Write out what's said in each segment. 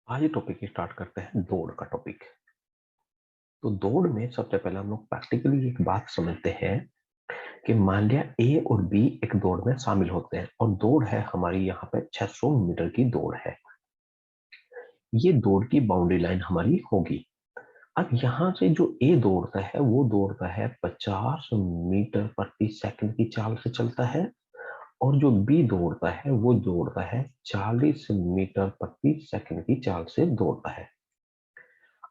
आज ये topic start करते हैं दौड़ का टॉपिक। तो दौड़ में सबसे पहले हम लोग प्रैक्टिकली एक बात समझते हैं कि मान लिया ए और बी एक दौड़ में शामिल होते हैं और दौड़ है हमारी यहाँ पे 600 मीटर की दौड़ है। ये दौड़ की बाउंड्री लाइन हमारी होगी। अब यहाँ से जो ए दौड़ता है वो दौड़ता है 50 मीटर प्रति सेकंड की चाल से चलता है और जो बी दौड़ता है वो दौड़ता है 40 मीटर प्रति सेकंड की चाल से दौड़ता है।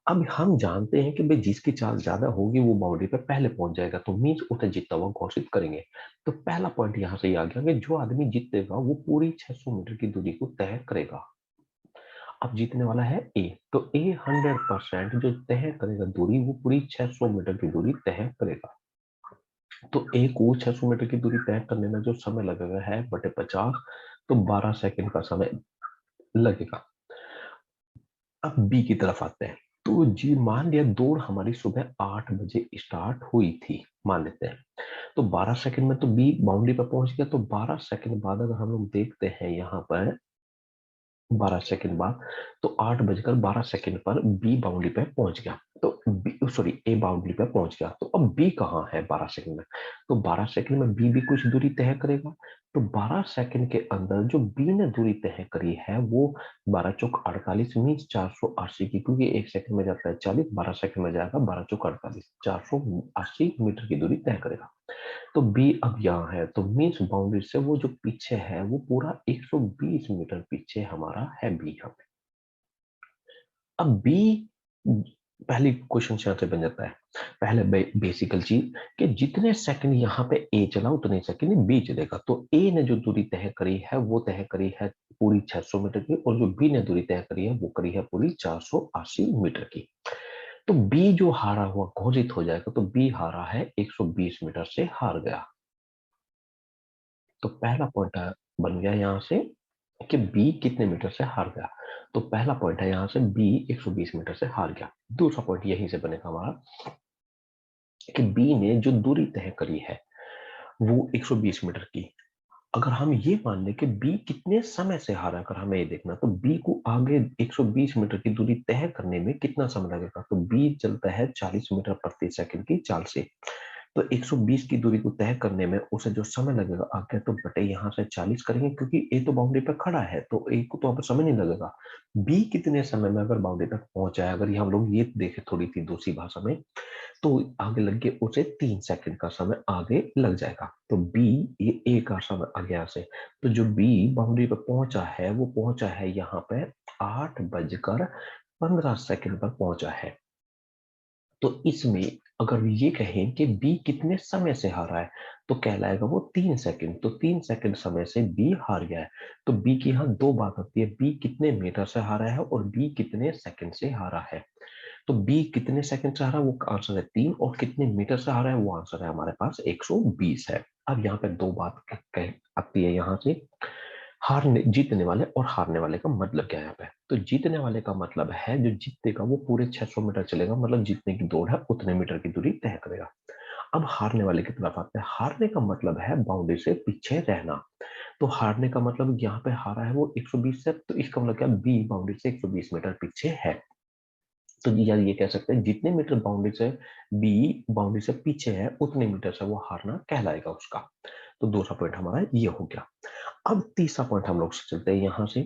अब हम जानते हैं कि भाई जिसकी चाल ज्यादा होगी वो बाउंड्री पे पहले पहुंच जाएगा, तो मीन्स उसे जीतता हुआ घोषित करेंगे। तो पहला पॉइंट यहाँ से ये आ गया कि जो आदमी जीतेगा वो पूरी 600 मीटर की दूरी को तय करेगा। अब जीतने वाला है ए, तो ए 100% जो तय करेगा दूरी वो पूरी 600 मीटर की दूरी तय करेगा। तो ए को 600 मीटर की दूरी तय करने में जो समय लगेगा है बटे 50, तो 12 सेकंड का समय लगेगा। अब बी की तरफ आते हैं। तो जी मान लिया दौड़ हमारी सुबह 8 बजे स्टार्ट हुई थी, मान लेते हैं। तो 12 सेकंड में तो बी बाउंड्री पर पहुंच गया, तो 12 सेकंड बाद अगर हम लोग देखते हैं यहाँ पर 12 सेकंड बाद, तो 8 बजकर 12 सेकंड पर बी बाउंड्री पे पहुंच गया। तो बी सॉरी ए बाउंड्री पे पहुंच गया, तो अब बी कहाँ है 12 सेकंड में? तो 12 सेकंड में बी भी कुछ दूरी तय करेगा। तो 12 सेकंड के अंदर जो बी ने दूरी तय करी है वो 12 चौक 48 मीन 480 की, क्योंकि एक सेकंड में जाता है 40, 12 सेकंड में जाएगा 12 चौक 48, 480 मीटर की दूरी तय करेगा। तो बी अब यहाँ है, तो मीन्स बाउंड्री से वो जो पीछे है वो पूरा 120 मीटर पीछे हमारा है बी यहाँ पे। अब बी पहली क्वेश्चन यहाँ से बन जाता है, पहले बेसिकल चीज कि जितने सेकंड यहाँ पे ए चला उतने सेकंड बी चलेगा। तो ए ने जो दूरी तय करी है वो तय करी है पूरी 600 मीटर की, और जो बी ने दूरी तय करी है वो करी है पूरी 480 मीटर की। तो बी जो हारा हुआ घोषित हो जाएगा, तो बी हारा है 120 मीटर से हार गया। तो पहला पॉइंट बन गया यहाँ से कि बी कितने मीटर से हार गया। तो पहला पॉइंट है यहाँ से बी 120 मीटर से हार गया। दूसरा पॉइंट यहीं से बनेगा हमारा कि बी ने जो दूरी तय करी है वो 120 मीटर की। अगर हम ये मान लें कि बी कितने समय से हारा, अगर हमें ये देखना, तो बी को आगे 120 मीटर की दूरी तय करने में कितना समय लगेगा? तो बी चलता है 40 मीटर प्रति सेकंड की चाल से। तो 120 की दूरी को तय करने में उसे जो समय लगेगा आगे, तो बटे यहाँ से 40 करेंगे, क्योंकि ए तो बाउंड्री पे खड़ा है तो ए को तो अब समय नहीं लगेगा। बी कितने समय में अगर बाउंड्री तक पहुंचा है, अगर ये हम लोग ये देखे थोड़ी सी दूसरी भाषा में, तो आगे लग के उसे 3 सेकंड का समय आगे लग जाएगा। तो बी ये ए का समय आ गया से, तो जो बी बाउंड्री पे पहुंचा है वो पहुंचा है यहाँ पे 8 बजकर 15 सेकंड पर पहुंचा है। तो इसमें अगर ये कहें कि बी कितने समय से हारा है, तो कहलाएगा वो 3 सेकंड। तो 3 सेकंड समय से बी हार गया है। तो बी की यहाँ दो बात होती है, बी कितने मीटर से हारा है और बी कितने सेकंड से हारा है। तो बी कितने सेकंड से हारा वो आंसर है 3, और कितने मीटर से हारा है वो आंसर है हमारे पास 120 है। अब यहाँ पे दो बात आती है यहाँ से, हारने जीतने वाले और हारने वाले का मतलब क्या है यहाँ पे? तो जीतने वाले का मतलब है जो जीतेगा वो पूरे 600 मीटर चलेगा, मतलब जीतने की दौड़ है उतने मीटर की दूरी तय करेगा। अब हारने वाले की तरफ आते हैं। हारने का मतलब है बाउंड्री से पीछे रहना। तो हारने का मतलब यहाँ पे हारा है वो 120 से, तो इसका मतलब क्या, बी बाउंड्री से 120 मीटर पीछे है। तो या ये कह सकते हैं जितने मीटर बाउंड्री से बी बाउंड्री से पीछे है उतने मीटर से वो हारना कहलाएगा उसका। तो दूसरा पॉइंट हमारा ये हो गया। अब तीसरा पॉइंट हम लोग चलते हैं यहाँ से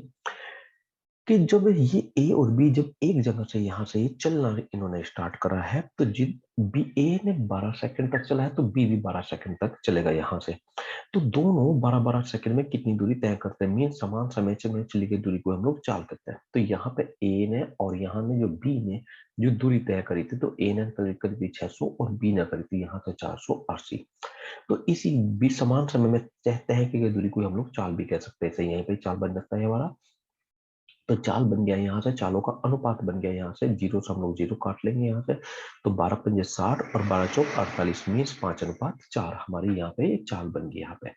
कि जब ये ए और बी जब एक जगह से यहाँ से ये चलना इन्होंने स्टार्ट करा है, तो जिन बी ए ने 12 सेकंड तक चला है तो बी भी 12 सेकंड तक चलेगा यहाँ से। तो दोनों 12-12 सेकंड में कितनी दूरी तय करते हैं, मीन समान समय से में चली गई दूरी को हम लोग चाल करते हैं। तो यहाँ पे ए ने और यहाँ ने जो बी ने जो दूरी तय करी थी, तो ए ने करी थी 600 और बी ने करी थी यहाँ से 480। तो इसी भी समान समय में कहते हैं कि ये दूरी को हम लोग चाल भी कह सकते हैं। सही यहीं पे चाल बन जाता है हमारा। तो चाल बन गया यहाँ से, चालों का अनुपात बन गया यहाँ से, जीरो से हम लोग जीरो काट लेंगे यहाँ से। तो 12×5 = 60 और 12×4 = 48 मीन 5:4 हमारी यहाँ पे चाल बन गई यहाँ पे।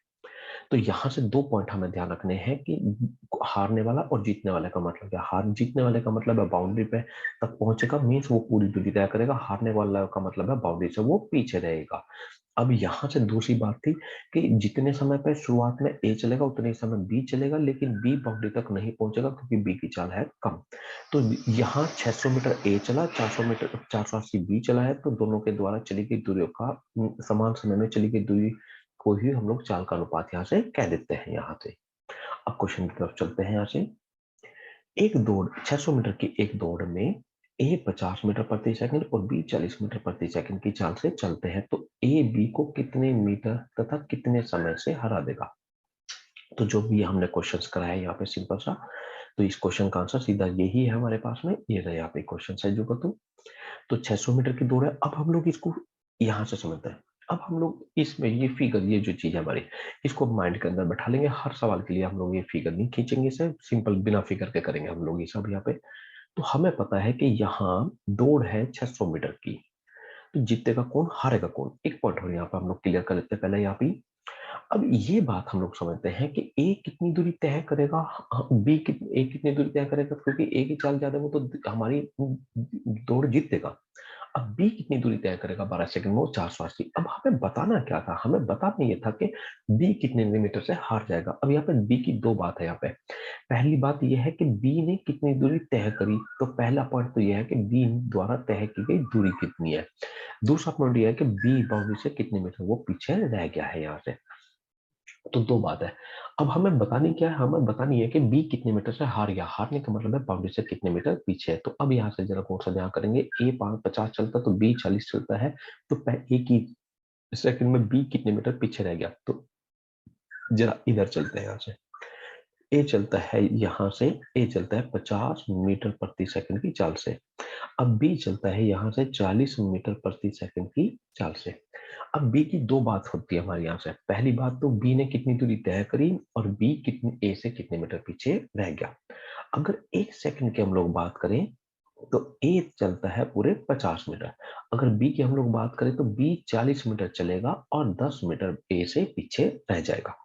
तो यहाँ से 2 पॉइंट हमें ध्यान रखने हैं कि हारने वाला और जीतने वाले का मतलब क्या। हार जीतने वाले का मतलब है बाउंड्री पे तक पहुंचेगा, मीन्स वो पूरी दूरी तय करेगा। हारने वाला का मतलब है बाउंड्री से वो पीछे रहेगा। अब यहाँ से दूसरी बात थी कि जितने समय पे शुरुआत में ए चलेगा उतने ही समय बी चलेगा, लेकिन बी बाउंड्री तक नहीं पहुंचेगा क्योंकि बी की चाल है कम। तो यहाँ 600 मीटर ए चला, 400 मीटर 480 बी चला है, तो दोनों के द्वारा चली गई दूरियों का समान समय में चली गई दूरी को ही हम लोग चाल का अनुपात यहाँ से कह देते हैं। यहाँ से अब क्वेश्चन की तरफ चलते हैं। यहाँ से एक दौड़ 600 मीटर की एक दौड़ में ए 50 मीटर प्रति सेकंड और बी 40 मीटर प्रति सेकंड की चाल से चलते हैं, तो ए बी को कितने मीटर तथा कितने समय से हरा देगा। तो जो भी हमने क्वेश्चंस कराया यहाँ पे सिंपल सा, तो इस क्वेश्चन का आंसर सीधा यही है हमारे पास में। ये रहे यहाँ पे क्वेश्चन है जो तो 600 मीटर की दौड़ है। अब हम लोग इसको यहाँ से समझते हैं। अब हम लोग इसमें ये फिगर, ये जो चीज है हमारी, इसको माइंड के अंदर बैठा लेंगे। हर सवाल के लिए हम लोग ये फिगर नहीं खींचेंगे, इसे सिंपल बिना फिगर के करेंगे हम लोग ये सब यहाँ पे। तो हमें पता है कि यहाँ दौड़ है 600 मीटर की, तो जीतेगा कौन, हारेगा कौन। एक पॉइंट और यहाँ पे हम लोग क्लियर कर लेते हैं पहले यहाँ पे। अब ये बात हम लोग समझते हैं कि ए कितनी दूरी तय करेगा, बी कितनी, ए कितनी दूरी तय करेगा, क्योंकि ए की चाल ज्यादा है वो तो हमारी दौड़ जीतेगा। अब बी कितनी दूरी तय करेगा 12 सेकंड में, वो 480। अब हमें बताना क्या था, हमें बताना ये था कि बी कितने मीटर से हार जाएगा। अब यहाँ पे बी की दो बात है यहाँ पे। पहली बात यह है कि बी ने कितनी दूरी तय करी, तो पहला पॉइंट तो यह है कि बी द्वारा तय की गई दूरी कितनी है। दूसरा पॉइंट यह है कि बी बाउंड्री से कितने मीटर वो पीछे रह गया है यहाँ से। तो दो बात है। अब हमें बतानी क्या है, हमें बतानी है कि बी कितने मीटर से हार गया। हारने का मतलब है बाउंड्री से कितने मीटर पीछे है। तो अब यहाँ से जरा कौन सा ध्यान करेंगे, ए 50 चलता है तो बी 40 चलता है, तो ए की सेकंड में बी कितने मीटर पीछे रह गया। तो जरा इधर चलते हैं। यहाँ से ए चलता है, यहाँ से ए चलता है 50 मीटर प्रति सेकंड की चाल से। अब बी चलता है यहाँ से 40 मीटर प्रति सेकंड की चाल से। अब बी की दो बात होती है हमारे यहाँ से। पहली बात तो बी ने कितनी दूरी तय करी और बी कितनी ए से कितने मीटर पीछे रह गया। अगर एक सेकंड की हम लोग बात करें तो ए चलता है पूरे 50 मीटर। अगर बी की हम लोग बात करें तो बी 40 मीटर चलेगा और 10 मीटर ए से पीछे रह जाएगा।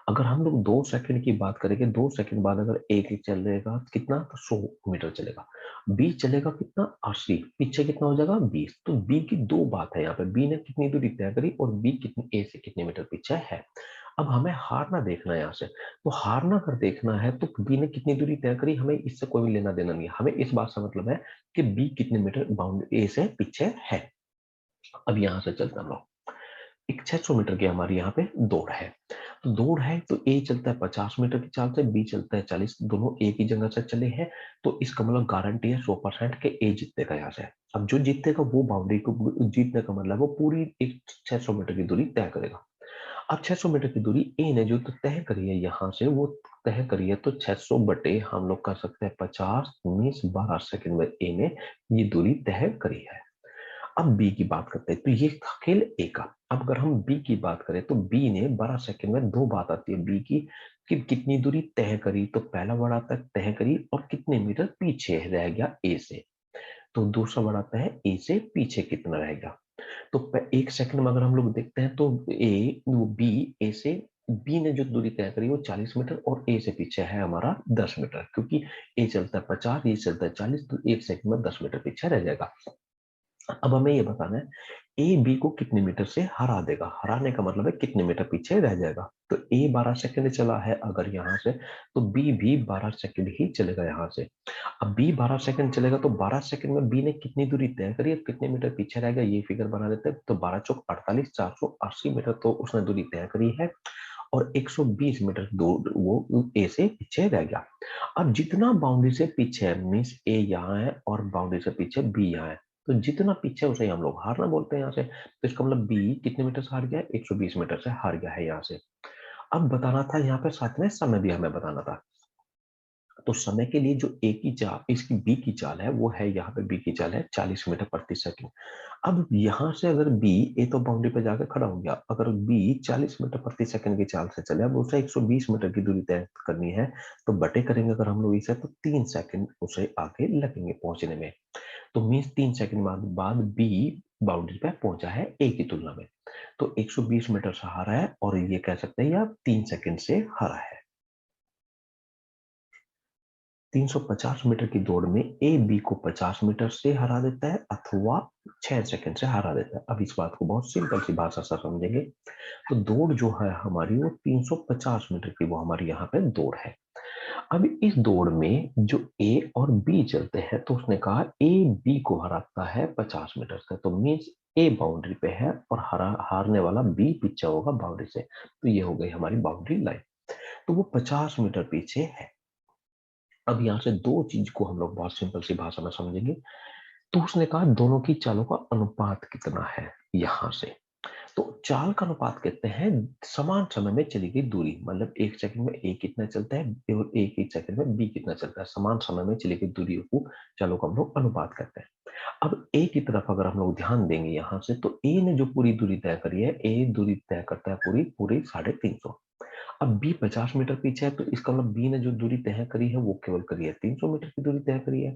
अगर हम लोग 2 सेकंड की बात करेंगे, 2 सेकंड बाद अगर ए की चलेगा कितना, तो 100 मीटर चलेगा। बी चलेगा कितना, 80, पीछे कितना हो जाएगा 20। तो बी की दो बात है यहाँ पे, बी ने कितनी दूरी तय करी और बी कितनी ए से कितने मीटर पीछे है। अब हमें हारना देखना है यहाँ से। तो हारना अगर देखना है तो बी ने कितनी दूरी तय करी, हमें इससे कोई भी लेना देना नहीं है। हमें इस बात से मतलब है कि बी कितने मीटर बाउंड्री ए से पीछे है। अब यहाँ से चलते हम लोग, एक 600 मीटर की हमारी यहाँ पे दौड़ है। तो दौड़ है तो ए चलता है 50 मीटर की चाल से, बी चलता है 40, दोनों एक ही जगह से चले हैं। तो इसका मतलब गारंटी है 100% के ए जीतेगा यहाँ से। अब जो जीतेगा वो बाउंड्री को जीतने का मतलब वो पूरी एक 600 मीटर की दूरी तय करेगा। अब 600 मीटर की दूरी ए ने जो तो तय करी है यहाँ से, वो तय करी है तो 600 बटे हम लोग कर सकते हैं 50 मीन्स 12 सेकंड में ए ने ये दूरी तय करी है। अब बी की बात करते हैं, तो ये था खेल ए का। अब अगर हम बी की बात करें तो बी ने 12 सेकंड में दो बात आती है बी की, कि कितनी दूरी तय करी। तो पहला वर्ड आता है तय करी और कितने मीटर पीछे रह गया ए से। तो दूसरा वर्ड आता है ए से पीछे कितना रहेगा। तो एक सेकंड में अगर हम लोग देखते हैं तो ए से बी ने जो दूरी तय करी वो 40 मीटर और ए से पीछे है हमारा 10 मीटर, क्योंकि ए चलता है 50, ए चलता है 40, तो एक सेकंड में 10 मीटर पीछे रह जाएगा। अब हमें ये बताना है ए बी को कितने मीटर से हरा देगा। हराने का मतलब है कितने मीटर पीछे रह जाएगा। तो ए 12 सेकंड चला है अगर यहाँ से, तो बी भी 12 सेकंड ही चलेगा यहाँ से। अब बी 12 सेकंड चलेगा तो 12 सेकंड में बी ने कितनी दूरी तय करी है, कितने मीटर पीछे रहेगा, ये फिगर बना देते हैं। तो 12 चौक 48, 480 मीटर तो उसने दूरी तय करी है और 120 मीटर दूर वो ए से पीछे रह गया। अब जितना बाउंड्री से पीछे है, मीन्स ए यहाँ है और बाउंड्री से पीछे बी यहाँ है, तो जितना पीछे उसे हम लोग हारना बोलते हैं यहाँ से। तो इसका मतलब बी कितने मीटर से हार गया है, 120 मीटर से हार गया है यहाँ से। अब बताना था यहाँ पे साथ में समय भी हमें बताना था। तो समय के लिए जो ए की चाल, इसकी बी की चाल है वो है, यहाँ पे बी की चाल है 40 मीटर प्रति सेकंड। अब यहाँ से अगर बी, ए तो बाउंड्री पे जाकर खड़ा हो गया, अगर बी 40 मीटर प्रति सेकंड की चाल से चले, अब उसे 120 मीटर की दूरी तय करनी है, तो बटे करेंगे अगर हम लोग इसे, तो 3 सेकंड उसे आगे लगेंगे पहुंचने में। तो मीन्स 3 सेकंड बाद बी बाउंड्री पे पहुंचा है ए की तुलना में। तो 120 मीटर से हारा है और ये कह सकते हैं या 3 सेकंड से हारा है। 350 मीटर की दौड़ में ए बी को 50 मीटर से हरा देता है अथवा 6 सेकंड से हरा देता है। अब इस बात को बहुत सिंपल सी भाषा से समझेंगे तो दौड़ जो है हमारी वो 350 मीटर की वो हमारी यहाँ पे दौड़ है। अब इस दौड़ में जो ए और बी चलते हैं तो उसने कहा ए बी को हराता है 50 मीटर से, तो मीन्स ए बाउंड्री पे है और हारने वाला बी पीछे होगा बाउंड्री से। तो ये हो गई हमारी बाउंड्री लाइन। तो वो 50 मीटर पीछे है। अब यहाँ से दो चीज को हम लोग बहुत सिंपल सी भाषा में समझेंगे। तो उसने कहा दोनों की चालों का अनुपात कितना है। यहां से तो चाल का अनुपात कहते हैं समान समय में चली गई दूरी, मतलब एक सेकंड में ए कितना चलता है और एक ही सेकंड में बी कितना चलता है। समान समय में चली गई दूरी को चालों का हम लोग अनुपात कहते हैं। अब ए की तरफ अगर हम लोग ध्यान देंगे यहाँ से तो ए ने जो पूरी दूरी तय करी है, ए दूरी तय करता है पूरी पूरी 350। अब बी 50 मीटर पीछे है तो इसका मतलब बी ने जो दूरी तय करी है वो केवल करी है 300 मीटर की दूरी तय करी है।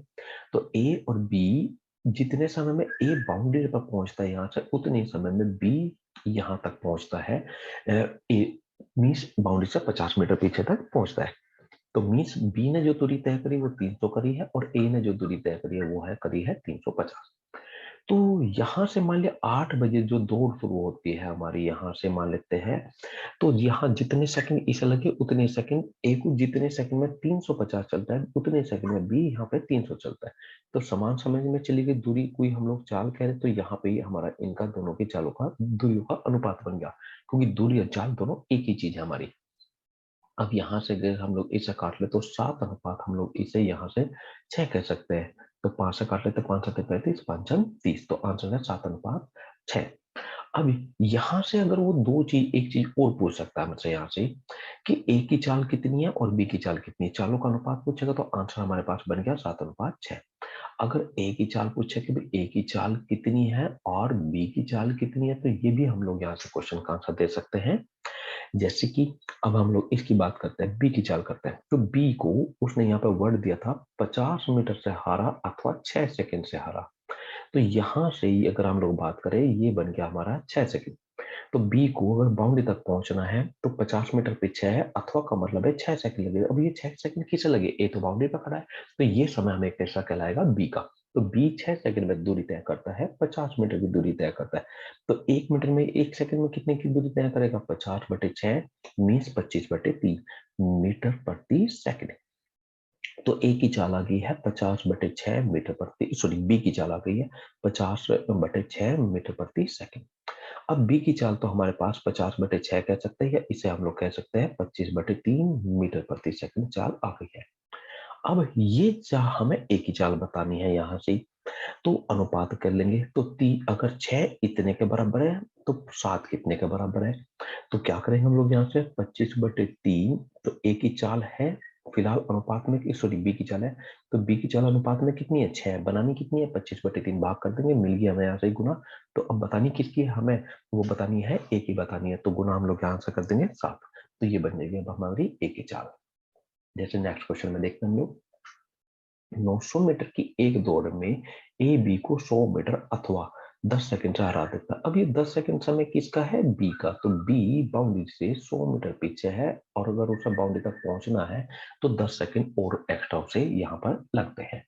तो ए और बी जितने समय में ए बाउंड्री पर पहुंचता है यहाँ से उतने ही समय में बी यहाँ तक पहुंचता है। ए मीन्स बाउंड्री से 50 मीटर पीछे तक पहुंचता है। तो मीन्स बी ने जो दूरी तय करी वो 300 करी है और ए ने जो दूरी तय करी है वो है करी है 350। तो यहां से मान लिया 8 बजे जो दौड़ शुरू होती है हमारी, यहां से मान लेते हैं तो यहाँ जितने सेकंड इसे लगे उतने सेकंड ए को, जितने सेकंड में 350 चलता है उतने सेकंड में बी यहाँ पे 300 चलता है। तो समान समय में चली गई दूरी कोई हम लोग चाल कह रहे तो यहाँ पे ही हमारा इनका दोनों की चालों का दूरियों का अनुपात बन गया, क्योंकि दूरी और चाल दोनों एक ही चीज है हमारी। अब यहाँ से अगर हम लोग इसे काट ले तो 7 अनुपात हम लोग इसे यहाँ से 6 कह सकते हैं। तो 5 से काट लेते 5 7 35 5 30, तो आंसर है 7:6। अब यहां से अगर वो दो चीज एक चीज और पूछ सकता है मुझसे यहाँ से कि ए की चाल कितनी है और बी की चाल कितनी है, चालों का अनुपात पूछेगा तो आंसर हमारे पास बन गया 7:6। अगर ए की चाल पूछे कि भाई ए की चाल कितनी है और बी की चाल कितनी है तो ये भी हम लोग यहाँ से क्वेश्चन का आंसर दे सकते हैं। जैसे कि अब हम लोग इसकी बात करते हैं, बी की चाल करते हैं। तो बी को उसने यहाँ पे वर्ड दिया था 50 मीटर से हारा अथवा 6 सेकंड से हारा। तो यहां से ही अगर हम लोग बात करें ये बन गया हमारा 6 सेकंड। तो बी को अगर बाउंड्री तक पहुंचना है तो 50 मीटर पीछे है अथवा का मतलब है 6 सेकंड लगेगा। अब ये 6 सेकंड किसे लगे, ए तो बाउंड्री पर खड़ा है तो ये समय हमें कैसा कहलाएगा बी का। तो बी 6 सेकंड में दूरी तय करता है, 50 मीटर की दूरी तय करता है। तो एक मीटर में एक सेकंड में कितने की दूरी तय करेगा, 50/6 मीन्स 25/3 मीटर प्रति सेकंड। तो ए की चाल आ गई है 50/6 मीटर प्रति, सॉरी बी की चाल आ गई है 50/6 मीटर प्रति सेकंड। अब बी की चाल तो हमारे पास 50/6 कह सकते हैं या इसे हम लोग कह सकते हैं 25/3 मीटर प्रति सेकंड चाल आ गई है। अब ये चाल हमें ए की चाल बतानी है यहाँ से, तो अनुपात कर लेंगे। तो अगर 6 इतने के बराबर है तो 7 कितने के बराबर है। तो क्या करेंगे हम लोग यहाँ से 25/3, तो ए की चाल है फिलहाल अनुपात में, सॉरी बी की चाल है तो बी की चाल अनुपात में कितनी है 6, बनानी कितनी है 25/3 भाग कर देंगे, मिल गया हमें यहाँ से गुना। तो अब बतानी किसकी है हमें, वो बतानी है ए की बतानी है, तो गुना हम लोग यहाँ से कर देंगे 7। तो ये बन जाएगी अब हमारी ए की चाल। जैसे नेक्स्ट क्वेश्चन में देखते हैं हम लोग, 900 मीटर की एक दौड़ में ए बी को 100 मीटर अथवा 10 सेकंड से हरा देता है। अब ये 10 सेकंड समय किसका है, बी का। तो बी बाउंड्री से 100 मीटर पीछे है और अगर उसे बाउंड्री तक पहुंचना है तो 10 सेकंड और एक्स्ट्रा उसे यहाँ पर लगते हैं।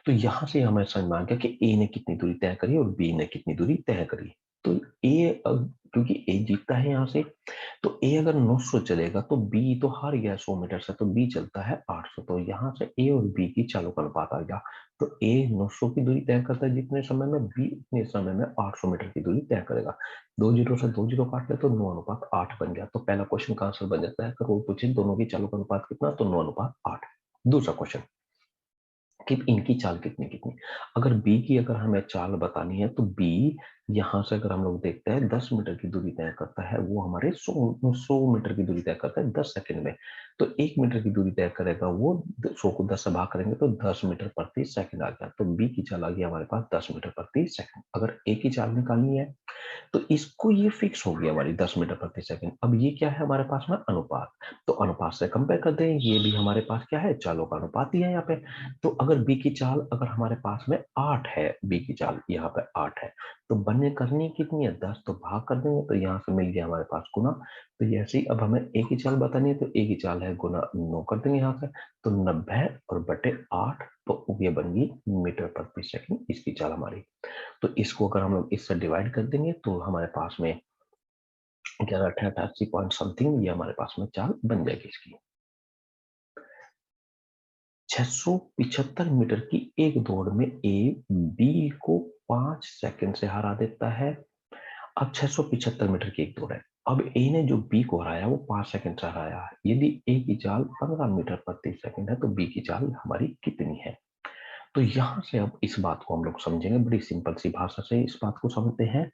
तो यहां से हमें समझ में आ गया कि ए ने कितनी दूरी तय करी और बी ने कितनी दूरी तय करी। तो ए क्योंकि ए जीतता है यहाँ से तो ए अगर 900 चलेगा तो बी तो हार गया 100 मीटर से, तो बी चलता है 800। तो यहाँ से ए और बी की चालों का अनुपात आ गया। तो ए 900 की दूरी तय करता है जितने समय में, बी उतने समय में 800 मीटर की दूरी तय करेगा। 2 जीरो से 2 जीरो काट ले तो 9:8 बन गया। तो पहला क्वेश्चन का आंसर बन जाता है, अगर वो पूछे दोनों की चालों का अनुपात कितना तो 9:8। दूसरा क्वेश्चन कि इनकी चाल कितनी कितनी। अगर बी की अगर हमें चाल बतानी है तो बी यहां से अगर हम लोग देखते हैं 10 मीटर की दूरी तय करता है, वो हमारे 100 मीटर की दूरी तय करता है 10 सेकंड में। तो 1 मीटर की दूरी तय करेगा वो, 100 को 10 से भाग करेंगे तो 10 मीटर प्रति सेकंड आ गया। तो बी की चाल आ गई हमारे पास 10 मीटर प्रति सेकंड। अगर ए की चाल निकालनी है तो इसको ये फिक्स हो गया हमारी 10 मीटर प्रति सेकंड। अब ये क्या है हमारे पास में अनुपात, तो अनुपात से कंपेयर करते हैं, ये भी हमारे पास क्या है, चालों का अनुपात ही है यहाँ पे। तो अगर बी की चाल अगर हमारे पास में 8 है, बी की चाल यहाँ पे 8 है, तो बनने करनी कितनी है 10, तो भाग कर देंगे, तो यहाँ से मिल गया हमारे पास गुना। तो ऐसे ही अब हमें ए की चाल बतानी है, तो ए की चाल है गुना 9 कर देंगे यहाँ से, तो 90 और बटे 8, तो ये बन गई मीटर प्रति सेकंड इसकी चाल हमारी। तो इसको अगर हम लोग इससे डिवाइड कर देंगे तो हमारे पास में 1188 पॉइंट समथिंग ये हमारे पास में चाल बन जाएगी इसकी। 675 मीटर की एक दौड़ में ए बी को 5 सेकंड से हरा देता है। अब 675 मीटर की एक दौड़ है, अब ए ने जो बी को हराया वो 5 सेकंड से हराया है। यदि ए की चाल 15 मीटर प्रति सेकंड है तो बी की चाल हमारी कितनी है। तो यहां से अब इस बात को हम लोग समझेंगे, बड़ी सिंपल सी भाषा से इस बात को समझते हैं।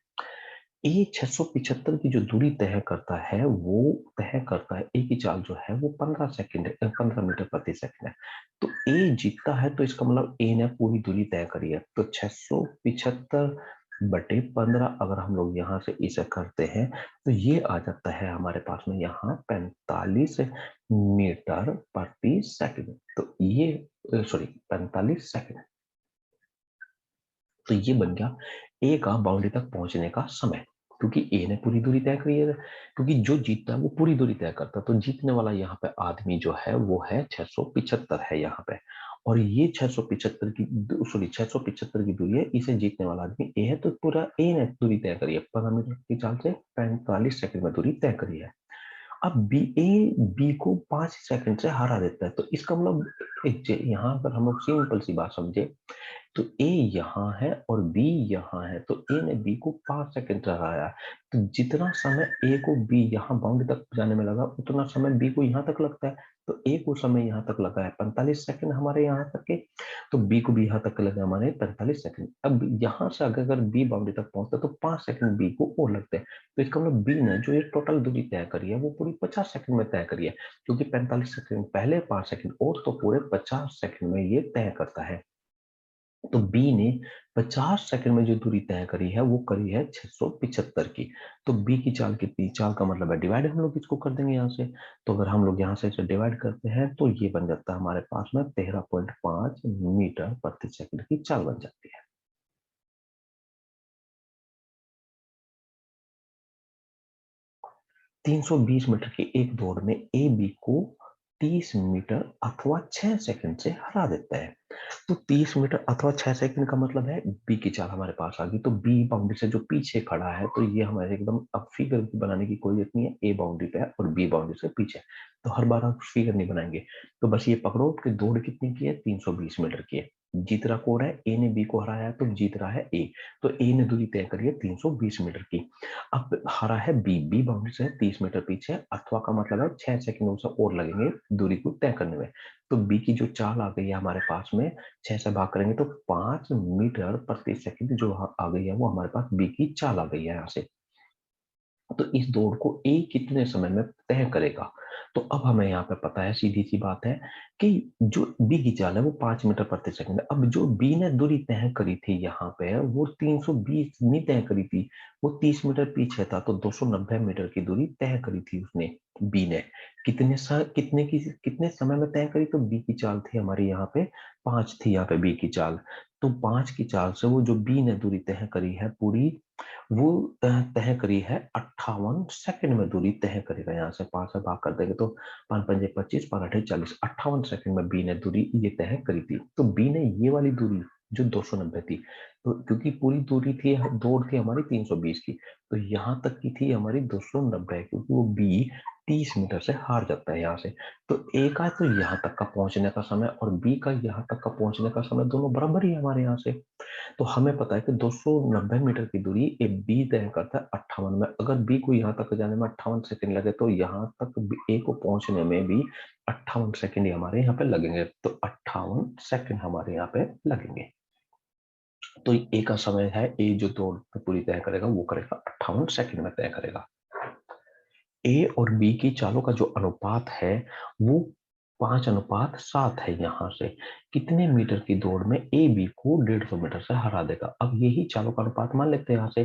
ए 675 की जो दूरी तय करता है वो तय करता है, ए की चाल जो है वो 15 सेकंड 15 मीटर प्रति सेकंड है। तो ए जीतता है, तो इसका मतलब ए ने पूरी दूरी तय करी है। तो 675 बटे 15 अगर हम लोग यहाँ से इसे करते हैं तो ये आ जाता है हमारे पास में यहाँ 45 मीटर प्रति सेकंड। तो ये सॉरी 45 सेकंड, तो ये बन गया ए का बाउंड्री तक पहुंचने का समय, क्योंकि ए ने पूरी दूरी तय करी है। क्योंकि जो जीतता है वो पूरी दूरी तय करता है, तो जीतने वाला यहाँ पे आदमी जो है वो है 675 है यहाँ पे। और ये 675 की सॉरी 675 की दूरी है, इसे जीतने वाला आदमी ए है, तो पूरा ए ने दूरी तय करी है 15 मीटर की चाल से 45 सेकंड में दूरी तय करी है। अब बी को 5 सेकंड से हरा देता है, तो इसका मतलब यहाँ पर हम लोग सिंपल सी बात समझे, तो ए यहाँ है और बी यहाँ है, तो ए ने बी को 5 सेकंड लगाया, तो जितना समय ए को बी यहाँ बाउंड्री तक जाने में लगा उतना समय बी को यहाँ तक लगता है। तो ए को समय यहाँ तक लगा है 45 सेकंड हमारे यहाँ तक के, तो बी को भी यहाँ तक लगा हमारे 45 सेकंड। अब यहाँ से अगर बी बाउंड्री तक पहुंचता है तो 5 सेकंड बी को और लगते हैं। तो इसका मतलब बी ने जो ये टोटल दूरी तय करी है वो पूरी 50 सेकंड में तय करी है, क्योंकि 45 सेकंड पहले 5 सेकंड और, तो पूरे 50 सेकंड में ये तय करता है। तो बी ने 50 सेकंड में जो दूरी तय करी है वो करी है 675 की। तो बी की चाल कितनी, चाल का मतलब है डिवाइड, हम लोग इसको कर देंगे यहाँ से। तो अगर हम लोग यहाँ से इसे डिवाइड करते हैं तो ये बन जाता है हमारे पास में 13.5 मीटर प्रति सेकंड की चाल बन जाती है। 320 मीटर की एक दौड़ में ए बी को 30 मीटर अथवा 6 सेकंड से हरा देता है। तो 30 मीटर अथवा 6 सेकंड का मतलब है बी की चाल हमारे पास आ गई। तो बी बाउंड्री से जो पीछे खड़ा है, तो ये हमारे एकदम अब फिगर बनाने की कोई जरूरत नहीं है, ए बाउंड्री पे है और बी बाउंड्री से पीछे, तो हर बार आप फिगर नहीं बनाएंगे। तो बस ये पकड़ो कि दौड़ कितनी की है, 320 मीटर की है। जीत रहा कौन है, ए ने बी को हराया है, तो जीत रहा है ए। तो ए ने दूरी तय करी है 320 मीटर की। अब हरा है बी, बी बाउंड्री से 30 मीटर पीछे, अथवा का मतलब है 6 सेकंड उसे और लगेंगे दूरी को तय करने में। तो बी की जो चाल आ गई है हमारे पास में 6 से भाग करेंगे तो 5 मीटर प्रति सेकंड जो आ गई है वो हमारे पास बी की चाल आ गई है यहाँ से। तो इस दौड़ को ए कितने समय में तय करेगा, तो अब हमें यहाँ पे पता है, सीधी सी बात है कि जो बी की चाल है वो 5 मीटर प्रति सेकंड है। अब जो बी ने दूरी तय करी थी यहाँ पे वो 320 नहीं तय करी थी, वो 30 मीटर पीछे था, तो 290 मीटर की दूरी तय करी थी उसने, बी ने। कितने समय में तय करी, तो बी की चाल थी हमारी यहाँ पे 5 थी, यहाँ पे बी की चाल। तो 5 की चाल से वो जो बी ने दूरी तय करी है पूरी, वो तय करी है 58 सेकंड में दूरी तय करेगा। यहाँ से 5 से भाग कर देंगे तो 5 पंजे 25, 5 अठे 40, 58 सेकंड में बी ने दूरी ये तय करी थी। तो बी ने ये वाली दूरी जो 290 थी, तो क्योंकि पूरी दूरी थी दौड़ थी हमारी 320 की, तो यहाँ तक की थी हमारी 290, क्योंकि वो बी 30 मीटर से हार जाता है यहाँ से। तो ए का तो यहाँ तक का पहुंचने का समय और बी का यहाँ तक का पहुंचने का समय दोनों बराबर ही है हमारे यहाँ से। तो हमें पता है कि 290 मीटर की दूरी ए बी तय करता है 58 में। अगर बी को यहाँ तक जाने में 58 सेकंड लगे तो यहाँ तक ए को पहुंचने में भी 58 सेकंड ही हमारे यहाँ पे लगेंगे, तो 58 सेकंड हमारे यहाँ पे लगेंगे। तो ए का समय है, ए जो दौड़ पूरी तय करेगा वो करेगा 58 सेकंड में तय करेगा। ए और बी की चालों का जो अनुपात है वो 5:7 है यहाँ से। कितने मीटर की दौड़ में ए बी को 150 मीटर से हरा देगा। अब यही चालों का अनुपात मान लेते हैं यहाँ से।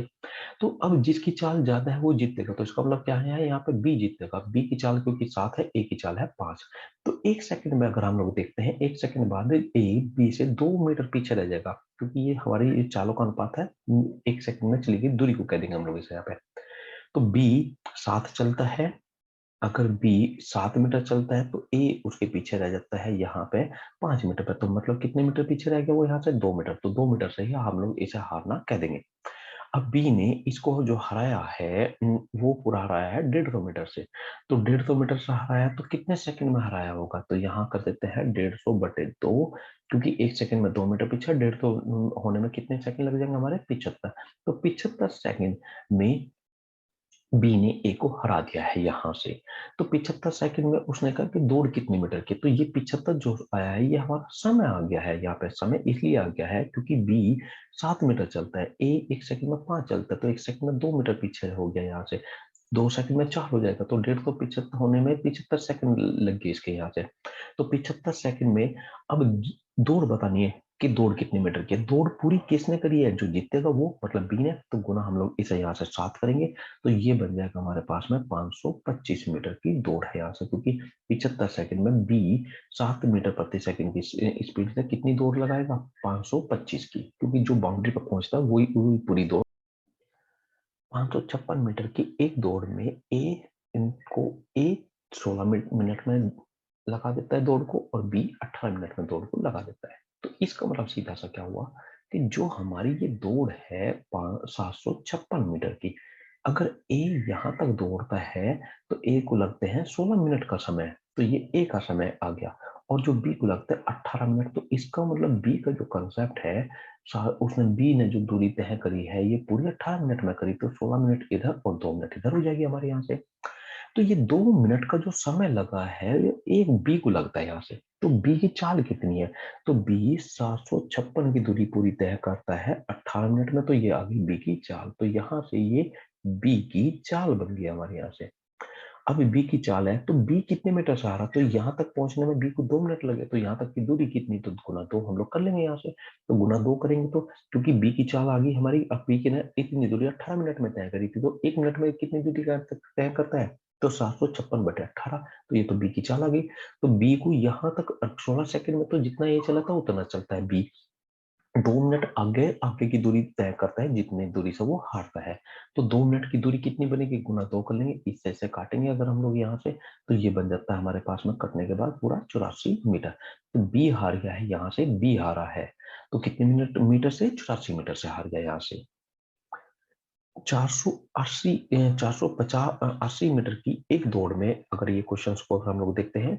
तो अब जिसकी चाल ज्यादा है वो जीतेगा, तो इसका मतलब क्या है, यहाँ पे बी जीतेगा। बी की चाल क्योंकि 7 है, ए की चाल है 5। तो 1 सेकंड में अगर हम लोग देखते हैं, 1 सेकंड बाद ए बी से 2 मीटर पीछे रह जाएगा, क्योंकि ये हमारी ये चालों का अनुपात है। 1 सेकंड में चली गई दूरी को कह देंगे हम लोग इसे यहाँ पे। तो बी 7 चलता है, अगर बी 7 मीटर चलता है तो ए उसके पीछे रह जाता है यहाँ पे 5 मीटर पर। तो मतलब कितने मीटर पीछे रह गया वो यहाँ से, 2 मीटर। तो 2 मीटर से ही हम लोग इसे हारना कह देंगे। अब बी ने इसको जो हराया है वो पूरा हराया है 150 मीटर से। तो 150 मीटर से हराया तो कितने सेकंड में हराया होगा, तो यहाँ कर देते हैं 150/2, क्योंकि 1 सेकंड में 2 मीटर पीछे, 150 होने में कितने सेकंड लग जाएंगे हमारे, 75। तो 75 सेकंड में बी ने ए को हरा दिया है यहाँ से। तो 75 सेकंड में उसने कहा कि दौड़ कितनी मीटर की, तो ये 75 जो आया है ये हमारा समय आ गया है। यहाँ पे समय इसलिए आ गया है क्योंकि बी 7 मीटर चलता है, ए 1 सेकंड में 5 चलता है, तो 1 सेकंड में 2 मीटर पीछे हो गया यहाँ से। 2 सेकंड में 4 हो जाएगा, तो 150 होने में 75 सेकंड लग गए इसके यहाँ से। तो 75 सेकंड में अब दौड़ बतानी है कि दौड़ कितने मीटर की है। दौड़ पूरी किसने करी है, जो जीतेगा वो, मतलब बी ने। तो गुना हम लोग इसे यहाँ से 7 करेंगे, तो ये बन जाएगा हमारे पास में 525 मीटर की दौड़ है यहाँ से, क्योंकि 75 सेकंड में बी 7 मीटर प्रति सेकंड की स्पीड से कितनी दौड़ लगाएगा, 525 की, क्योंकि जो बाउंड्री पर पहुंचता है वही वही पूरी दौड़। 556 मीटर की एक दौड़ में ए इनको ए 16 मिनट में लगा देता है दौड़ को, और बी 18 मिनट में दौड़ को लगा देता है। तो इसका मतलब सीधा सा क्या हुआ कि जो हमारी ये दौड़ है 756 मीटर की, अगर ए यहां तक दौड़ता है तो ए को लगते हैं 16 मिनट का समय, तो ये ए का समय आ गया। और जो बी को लगता है 18 मिनट, तो इसका मतलब बी का जो कंसेप्ट है, उसने बी ने जो दूरी तय करी है ये पूरी 18 मिनट में करी, तो 16 मिनट इधर और 2 मिनट इधर हो जाएगी हमारे यहाँ से। तो ये 2 मिनट का जो समय लगा है ये एक बी को लगता है यहाँ से। तो बी की चाल कितनी है, तो बी 756 की दूरी पूरी तय करता है 18 मिनट में, तो ये आ गई बी की चाल। तो यहाँ से ये बी की चाल बन गई हमारे यहाँ से। अब बी की चाल है तो बी कितने मीटर से आ रहा, तो यहाँ तक पहुंचने में बी को 2 मिनट लगे, तो यहाँ तक की दूरी कितनी, तो गुना 2 हम लोग कर लेंगे यहाँ से। तो गुना 2 करेंगे तो, क्योंकि बी की चाल आ गई हमारी, अब बी की ने इतनी दूरी 18 मिनट में तय करी थी, तो 1 मिनट में कितनी दूरी तय करता है, तो 756/18। तो ये तो बी की चाल आ गई। तो बी को यहाँ तक 16 सेकंड में तो जितना ये चला था उतना चलता है बी, 2 मिनट आगे आगे की दूरी तय करता है जितनी दूरी से वो हारता है। तो 2 मिनट की दूरी कितनी बनेगी, गुना 2 कर लेंगे, इससे से काटेंगे अगर हम लोग यहाँ से, तो ये बन जाता है हमारे पास में कटने के बाद पूरा 84 मीटर। तो बी हार गया है यहाँ से, बी हारा है। तो कितने मिनट मीटर से, 84 मीटर से हार गया यहाँ से। 480 450 80 मीटर की एक दौड़ में, अगर ये क्वेश्चन को अगर हम लोग देखते हैं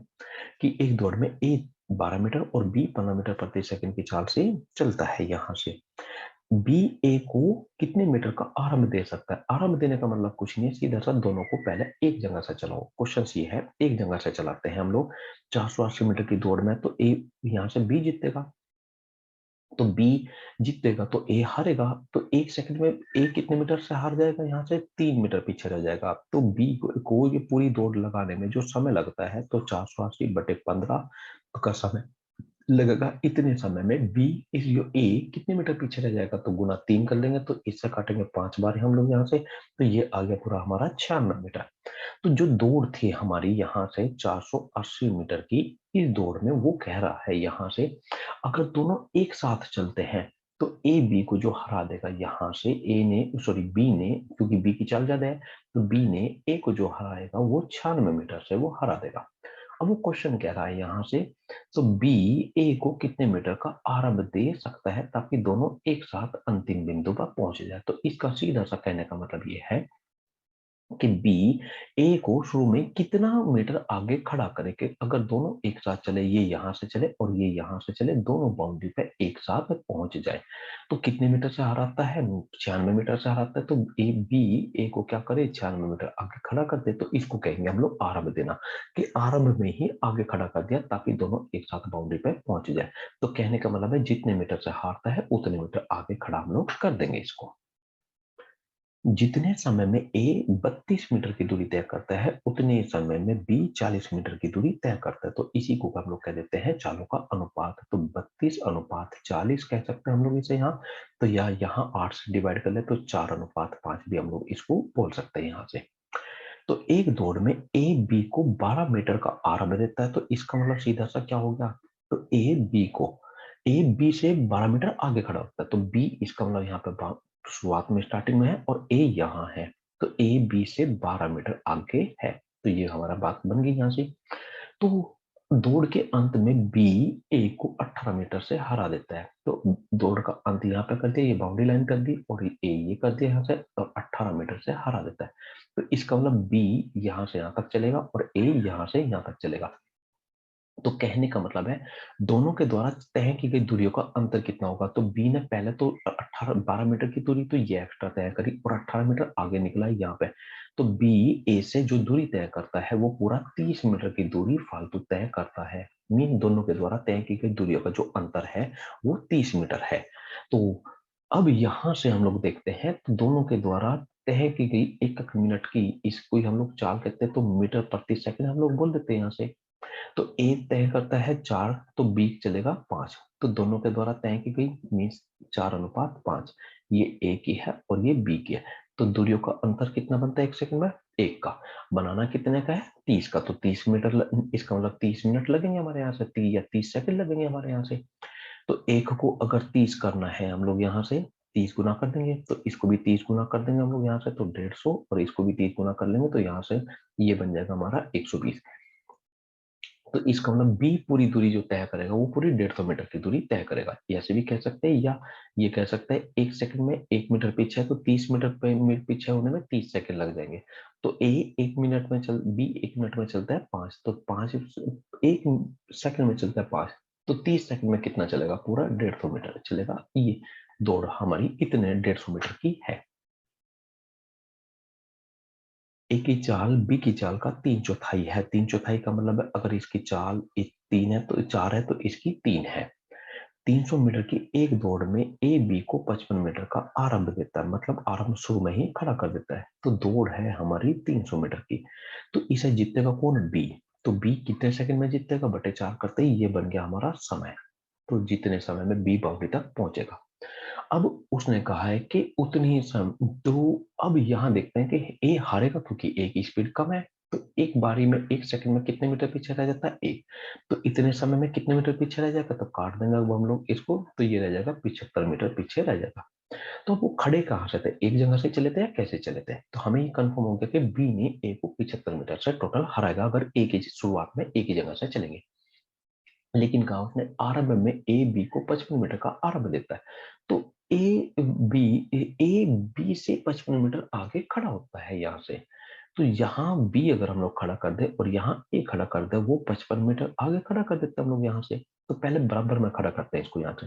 कि एक दौड़ में ए 12 मीटर और बी 15 मीटर प्रति सेकंड की चाल से चलता है यहाँ से। बी ए को कितने मीटर का आरंभ दे सकता है, आरंभ देने का मतलब कुछ नहीं है, सीधा सा दोनों को पहले एक जगह से चलाओ। क्वेश्चन ये है, एक जगह से चलाते हैं हम लोग। 480 मीटर की दौड़ में तो ए यहाँ से बी जीतेगा, तो बी जीतेगा तो ए हारेगा। तो 1 सेकंड में ए कितने मीटर से हार जाएगा, यहाँ से 3 मीटर पीछे रह जाएगा। तो बी को ये पूरी दौड़ लगाने में जो समय लगता है, तो 480/15 का समय लगेगा। इतने समय में बी इस जो ए कितने मीटर पीछे रह जाएगा, तो गुना 3 कर लेंगे, तो इससे काटेंगे 5 बार हम लोग यहाँ से, तो ये आ गया पूरा हमारा 96 मीटर। तो जो दौड़ थी हमारी यहाँ से 480 मीटर की, इस दौड़ में वो कह रहा है यहाँ से, अगर दोनों एक साथ चलते हैं तो ए बी को जो हरा देगा यहाँ से, ए ने सॉरी बी ने, क्योंकि बी की चाल ज्यादा है, तो बी ने ए को जो हराएगा वो 96 मीटर से वो हरा देगा। अब वो क्वेश्चन कह रहा है यहाँ से, तो बी ए को कितने मीटर का आरंभ दे सकता है ताकि दोनों एक साथ अंतिम बिंदु पर पहुंच जाए। तो इसका सीधा सा कहने का मतलब ये है कि बी ए को शुरू में कितना मीटर आगे खड़ा करे, कि अगर दोनों एक साथ चले, ये यहां से चले और ये यहां से चले, दोनों बाउंड्री पे एक साथ पहुंच जाए, तो कितने मीटर से हराता है, 96 मीटर से हराता है। तो ए बी ए को क्या करे, 96 मीटर आगे खड़ा कर दे, तो इसको कहेंगे हम लोग आरंभ देना, कि आरंभ में ही आगे खड़ा कर दिया ताकि दोनों एक साथ बाउंड्री पे पहुंच जाए। तो कहने का मतलब है जितने मीटर से हारता है उतने मीटर आगे खड़ा हम लोग कर देंगे इसको। जितने समय में ए 32 मीटर की दूरी तय करता है उतने समय में बी 40 मीटर की दूरी तय करता है। तो इसी को हम लोग कह देते हैं चालों का अनुपात। तो 32 अनुपात 40 कह सकते हैं हम लोग इसे यहाँ। तो या यहाँ 8 से डिवाइड कर ले तो 4 अनुपात 5 भी हम लोग इसको बोल सकते हैं यहाँ से। तो एक दौड़ में ए बी को 12 मीटर का आरंभ देता है। तो इसका मतलब सीधा सा क्या हो गया, तो ए बी से 12 मीटर आगे खड़ा होता है। तो बी इसका मतलब यहाँ पे शुरुआत में स्टार्टिंग में है और ए यहाँ है। तो ए बी से 12 मीटर आगे है। तो ये हमारा बात बन गई यहाँ से। तो दौड़ के अंत में बी ए को 18 मीटर से हरा देता है। तो दौड़ का अंत यहाँ पे कर दिया, ये बाउंड्री लाइन कर दी, और ए ये कर दिया यहाँ से, और 18 मीटर से हरा देता है। तो इसका मतलब बी यहाँ से यहाँ तक चलेगा और ए यहाँ से यहाँ तक चलेगा। तो कहने का मतलब है दोनों के द्वारा तय की गई दूरियों का अंतर कितना होगा। तो बी ने पहले तो 12 मीटर की दूरी तो ये एक्स्ट्रा तय करी और 18 मीटर आगे निकला यहाँ पे। तो बी ए से जो दूरी तय करता है वो पूरा 30 मीटर की दूरी फालतू तय करता है। मीन दोनों के द्वारा तय की गई दूरियों का जो अंतर है वो 30 मीटर है। तो अब यहां से हम लोग देखते हैं तो दोनों के द्वारा तय की गई एक एक मिनट की इसको हम लोग चाल कहते हैं। तो मीटर प्रति सेकंड हम लोग बोल देते हैं यहाँ से। तो ए तय करता है 4 तो बी चलेगा 5। तो दोनों के द्वारा तय की गई मीन्स 4 अनुपात 5। ये ए की है और ये बी की है। तो दूरियों का अंतर कितना बनता है एक सेकंड में, एक का। बनाना कितने का है, 30 का। तो 30 मीटर इसका मतलब 30 मिनट लगेंगे हमारे यहाँ से, 30 या 30 सेकंड लगेंगे हमारे यहाँ से। तो एक को अगर 30 करना है हम लोग यहाँ से 30 गुना कर देंगे, तो इसको भी 30 गुना कर देंगे हम लोग यहाँ से, तो 150, और इसको भी 30 गुना कर लेंगे तो यहाँ से ये बन जाएगा हमारा 120। तो इसका मतलब बी पूरी दूरी जो तय करेगा वो पूरी 150 मीटर की दूरी तय करेगा, ऐसे भी कह सकते हैं। या ये कह सकते हैं एक सेकंड में 1 मीटर पीछे है तो 30 मीटर पे मिनट पीछे होने में 30 सेकंड लग जाएंगे। तो ए 1 मिनट में चल बी 1 मिनट में चलता है 5, तो 5 एक सेकंड में चलता है 5। तो 30 सेकंड में कितना चलेगा, पूरा 150 मीटर चलेगा। ये दौड़ हमारी इतने 150 मीटर की है। ए की चाल बी की चाल का 3/4 है। 3/4 का मतलब है अगर इसकी चाल 3 है तो 4 है तो इसकी 3 है। 300 मीटर की एक दौड़ में ए बी को 55 मीटर का आरंभ देता है, मतलब आरंभ शुरू में ही खड़ा कर देता है। तो दौड़ है हमारी 300 मीटर की। तो इसे जीतेगा कौन, बी। तो बी कितने सेकंड में जीतेगा, बटे 4 करते ही ये बन गया हमारा समय। तो जितने समय में बी बाउंड्री तक पहुंचेगा। अब उसने कहा है कि उतनी ही तो अब यहां देखते हैं कि ए हारेगा क्योंकि ए की स्पीड कम है। तो एक बारी में एक सेकंड में कितने मीटर पीछे रह जाता है, एक। तो इतने समय में कितने मीटर पीछे रह जाएगा, तो काट देंगे अब हम लोग इसको, तो ये रह जाएगा 75 मीटर पीछे रह जाएगा। तो वो खड़े कहाँ से थे, एक जगह से चले थे या कैसे चले थे। तो हमें ये कंफर्म हो गया कि बी ने ए को 75 मीटर से टोटल हराएगा अगर ए की शुरुआत में एक ही जगह से चलेंगे। लेकिन कहा उसने आरंभ में ए बी को 55 मीटर का आरंभ देता है। तो ए बी से 55 मीटर आगे खड़ा होता है यहाँ से। तो यहाँ बी अगर हम लोग खड़ा कर दे और यहाँ ए खड़ा कर दे, वो 55 मीटर आगे खड़ा कर देते हैं हम लोग यहाँ से। तो पहले बराबर में खड़ा करते हैं इसको यहाँ से।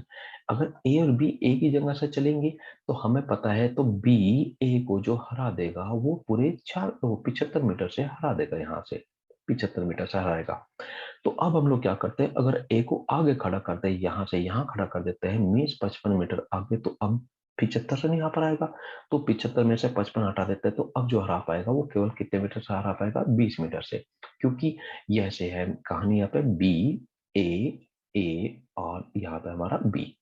अगर ए और बी एक ही जगह से चलेंगे तो हमें पता है तो बी ए को जो हरा देगा वो पूरे 75 मीटर से हरा देगा, यहाँ से 75 मीटर से हराएगा। तो अब हम लोग क्या करते हैं, अगर ए को आगे खड़ा करते हैं, यहां से यहां खड़ा कर देते हैं मीन्स 55 मीटर आगे, तो अब 75 से नहीं आ पाएगा। तो 75 में से 55 हटा देते हैं, तो अब जो हरा पाएगा वो केवल कितने मीटर से हरा पाएगा, 20 मीटर से। क्योंकि ये ऐसे है कहानी, यहाँ पे बी ए ए और यहाँ पे हमारा बी।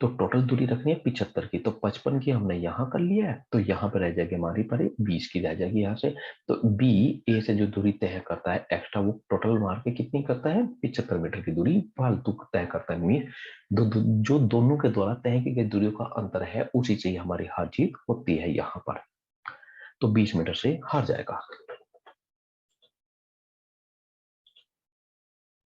तो टोटल दूरी रखनी है 75 की, तो 55 की हमने यहाँ कर लिया है, तो यहाँ पे रह जाएगी हमारी पर 20 की रह जाएगी यहाँ से। तो बी ए से जो दूरी तय करता है एक्स्ट्रा, वो टोटल मार के कितनी करता है, 75 मीटर की दूरी फालतू तय करता है। मीन जो दोनों के द्वारा तय की गई दूरियों का अंतर है उसी से ही हमारी हार जीत होती है यहाँ पर। तो 20 मीटर से हार जाएगा।